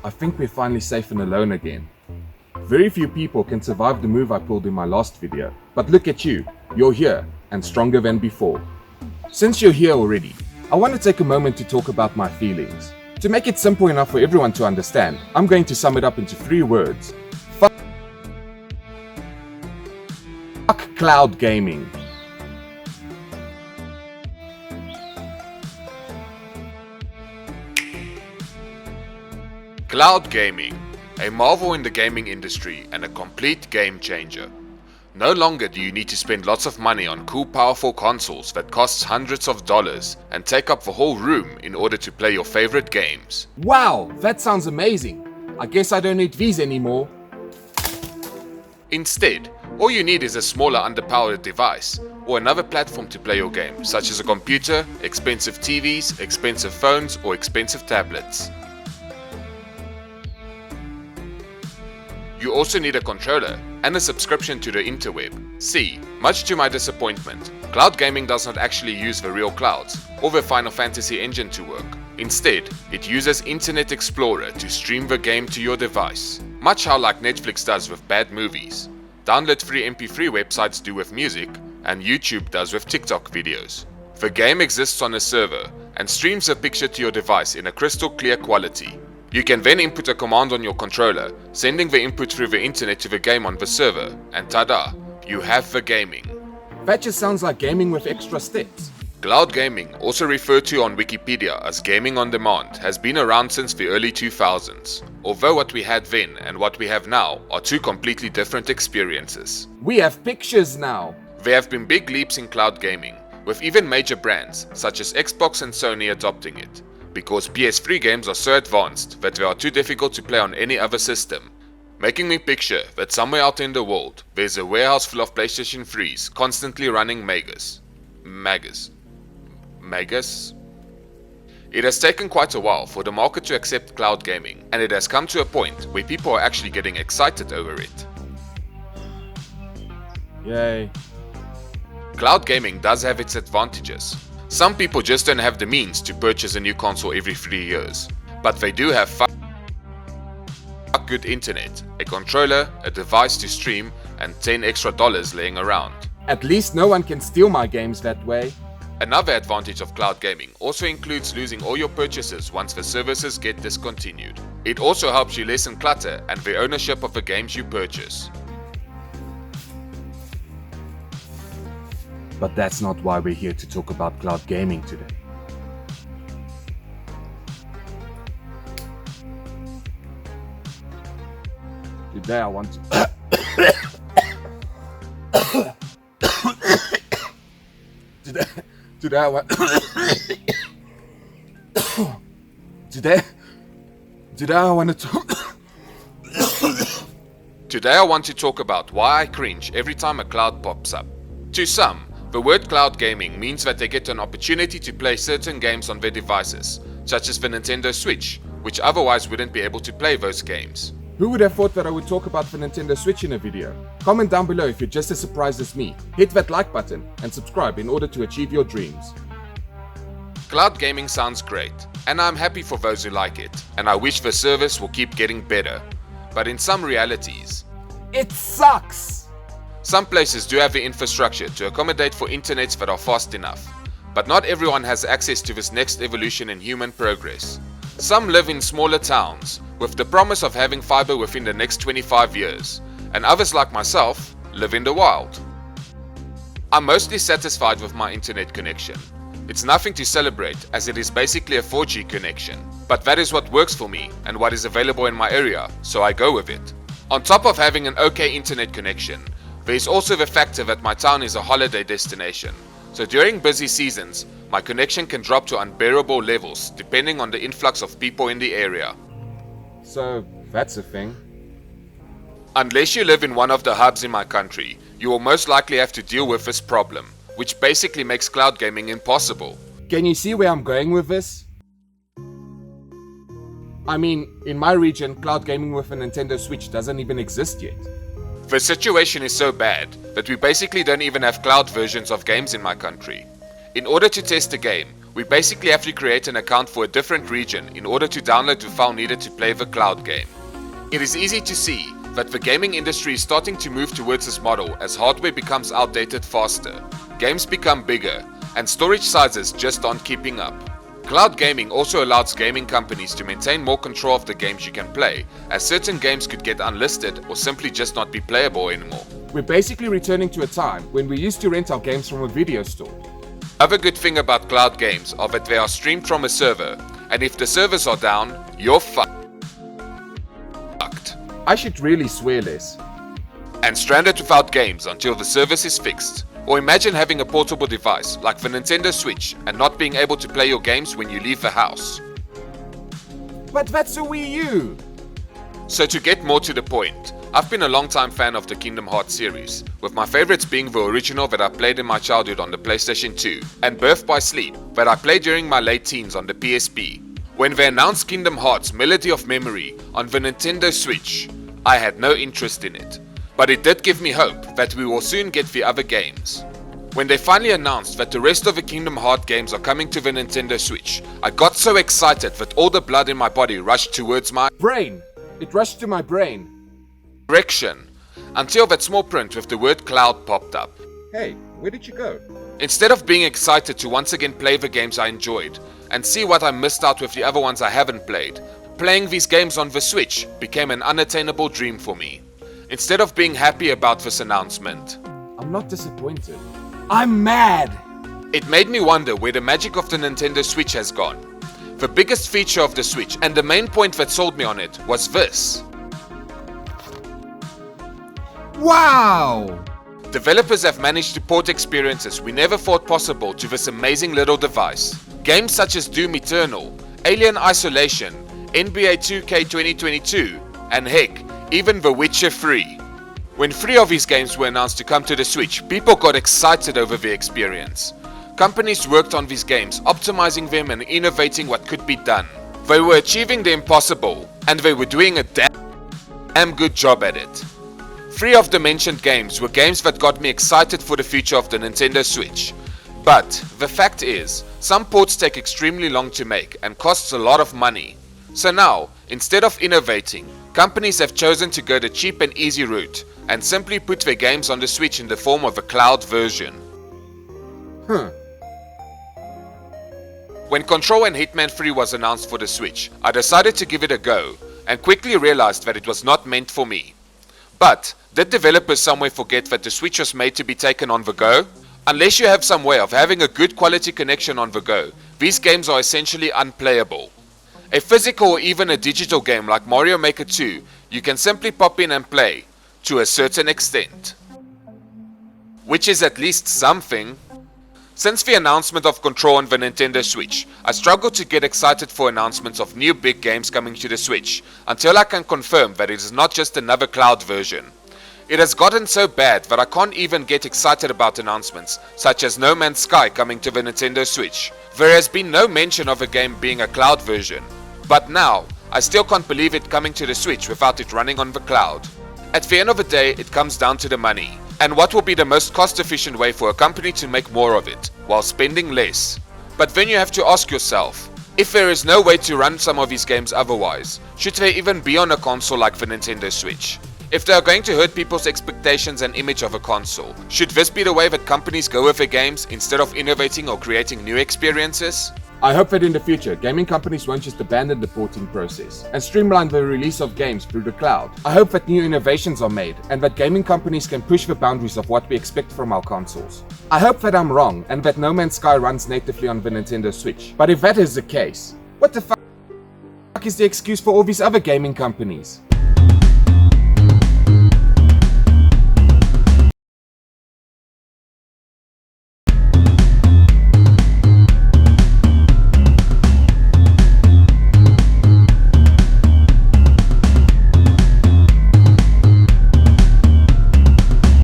I think we're finally safe and alone again. Very few people can survive the move I pulled in my last video, but look at you, you're here, and stronger than before. Since you're here already, I want to take a moment to talk about my feelings. To make it simple enough for everyone to understand, I'm going to sum it up into 3 words. Fuck cloud gaming. Cloud gaming, a marvel in the gaming industry and a complete game changer. No longer do you need to spend lots of money on cool powerful consoles that costs hundreds of dollars and take up the whole room in order to play your favorite games. Wow, that sounds amazing. I guess I don't need these anymore. Instead, all you need is a smaller underpowered device or another platform to play your game, such as a computer, expensive TVs, expensive phones or expensive tablets. You also need a controller and a subscription to the interweb. See, much to my disappointment, cloud gaming does not actually use the real clouds or the Final Fantasy engine to work. Instead, it uses Internet Explorer to stream the game to your device, much how like Netflix does with bad movies, download free MP3 websites do with music, and YouTube does with TikTok videos. The game exists on a server and streams a picture to your device in a crystal clear quality. You can then input a command on your controller, sending the input through the internet to the game on the server, and tada, you have the gaming. That just sounds like gaming with extra steps. Cloud gaming, also referred to on Wikipedia as gaming on demand, has been around since the early 2000s, although what we had then and what we have now are 2 completely different experiences. We have pictures now. There have been big leaps in cloud gaming, with even major brands such as Xbox and Sony adopting it, because PS3 games are so advanced that they are too difficult to play on any other system, making me picture that somewhere out in the world there's a warehouse full of PlayStation 3s constantly running Magus. It has taken quite a while for the market to accept cloud gaming, and it has come to a point where people are actually getting excited over it. Yay. Cloud gaming does have its advantages. Some people just don't have the means to purchase a new console every 3 years, but they do have good internet, a controller, a device to stream, and $10 extra laying around. At least no one can steal my games that way. Another advantage of cloud gaming also includes losing all your purchases once the services get discontinued. It also helps you lessen clutter and the ownership of the games you purchase. But that's not why we're here to talk about cloud gaming today. Today I want to... Today I want... Today I want to talk... Today I want to talk about why I cringe every time a cloud pops up. To some, the word cloud gaming means that they get an opportunity to play certain games on their devices, such as the Nintendo Switch, which otherwise wouldn't be able to play those games. Who would have thought that I would talk about the Nintendo Switch in a video? Comment down below if you're just as surprised as me. Hit that like button and subscribe in order to achieve your dreams. Cloud gaming sounds great, and I'm happy for those who like it, and I wish the service will keep getting better. But in some realities, it sucks! Some places do have the infrastructure to accommodate for internets that are fast enough, but not everyone has access to this next evolution in human progress. Some live in smaller towns, with the promise of having fiber within the next 25 years, and others like myself live in the wild. I'm mostly satisfied with my internet connection. It's nothing to celebrate as it is basically a 4G connection, but that is what works for me and what is available in my area, so I go with it. On top of having an okay internet connection, there is also the factor that my town is a holiday destination, so during busy seasons, my connection can drop to unbearable levels depending on the influx of people in the area. So, that's a thing. Unless you live in one of the hubs in my country, you will most likely have to deal with this problem, which basically makes cloud gaming impossible. Can you see where I'm going with this? I mean, in my region, cloud gaming with a Nintendo Switch doesn't even exist yet. The situation is so bad that we basically don't even have cloud versions of games in my country. In order to test a game, we basically have to create an account for a different region in order to download the file needed to play the cloud game. It is easy to see that the gaming industry is starting to move towards this model as hardware becomes outdated faster, games become bigger, and storage sizes just aren't keeping up. Cloud gaming also allows gaming companies to maintain more control of the games you can play, as certain games could get unlisted or simply just not be playable anymore. We're basically returning to a time when we used to rent our games from a video store. Another good thing about cloud games are that they are streamed from a server, and if the servers are down, you're fucked. I should really swear less. And stranded without games until the service is fixed. Or imagine having a portable device like the Nintendo Switch and not being able to play your games when you leave the house. But that's a Wii U! So to get more to the point, I've been a long-time fan of the Kingdom Hearts series, with my favorites being the original that I played in my childhood on the PlayStation 2 and Birth by Sleep that I played during my late teens on the PSP. When they announced Kingdom Hearts Melody of Memory on the Nintendo Switch, I had no interest in it. But it did give me hope that we will soon get the other games. When they finally announced that the rest of the Kingdom Hearts games are coming to the Nintendo Switch, I got so excited that all the blood in my body rushed towards my brain. It rushed to my brain. Direction, until that small print with the word cloud popped up. Hey, where did you go? Instead of being excited to once again play the games I enjoyed and see what I missed out with the other ones I haven't played, playing these games on the Switch became an unattainable dream for me. Instead of being happy about this announcement, I'm not disappointed. I'm mad! It made me wonder where the magic of the Nintendo Switch has gone. The biggest feature of the Switch and the main point that sold me on it was this. Wow! Developers have managed to port experiences we never thought possible to this amazing little device. Games such as Doom Eternal, Alien Isolation, NBA 2K 2022, and heck, even The Witcher 3. When 3 of these games were announced to come to the Switch, people got excited over the experience. Companies worked on these games, optimizing them and innovating what could be done. They were achieving the impossible, and they were doing a damn good job at it. 3 of the mentioned games were games that got me excited for the future of the Nintendo Switch. But the fact is, some ports take extremely long to make and costs a lot of money. So now, instead of innovating, companies have chosen to go the cheap and easy route and simply put their games on the Switch in the form of a cloud version. When Control and Hitman 3 was announced for the Switch, I decided to give it a go and quickly realized that it was not meant for me. But did developers somewhere forget that the Switch was made to be taken on the go? Unless you have some way of having a good quality connection on the go, these games are essentially unplayable. A physical or even a digital game like Mario Maker 2, you can simply pop in and play, to a certain extent. Which is at least something. Since the announcement of Control on the Nintendo Switch, I struggle to get excited for announcements of new big games coming to the Switch, until I can confirm that it is not just another cloud version. It has gotten so bad that I can't even get excited about announcements, such as No Man's Sky coming to the Nintendo Switch. There has been no mention of a game being a cloud version. But now, I still can't believe it coming to the Switch without it running on the cloud. At the end of the day, it comes down to the money, and what will be the most cost-efficient way for a company to make more of it, while spending less. But then you have to ask yourself, if there is no way to run some of these games otherwise, should they even be on a console like the Nintendo Switch? If they are going to hurt people's expectations and image of a console, should this be the way that companies go with their games instead of innovating or creating new experiences? I hope that in the future, gaming companies won't just abandon the porting process and streamline the release of games through the cloud. I hope that new innovations are made and that gaming companies can push the boundaries of what we expect from our consoles. I hope that I'm wrong and that No Man's Sky runs natively on the Nintendo Switch. But if that is the case, what the fuck is the excuse for all these other gaming companies?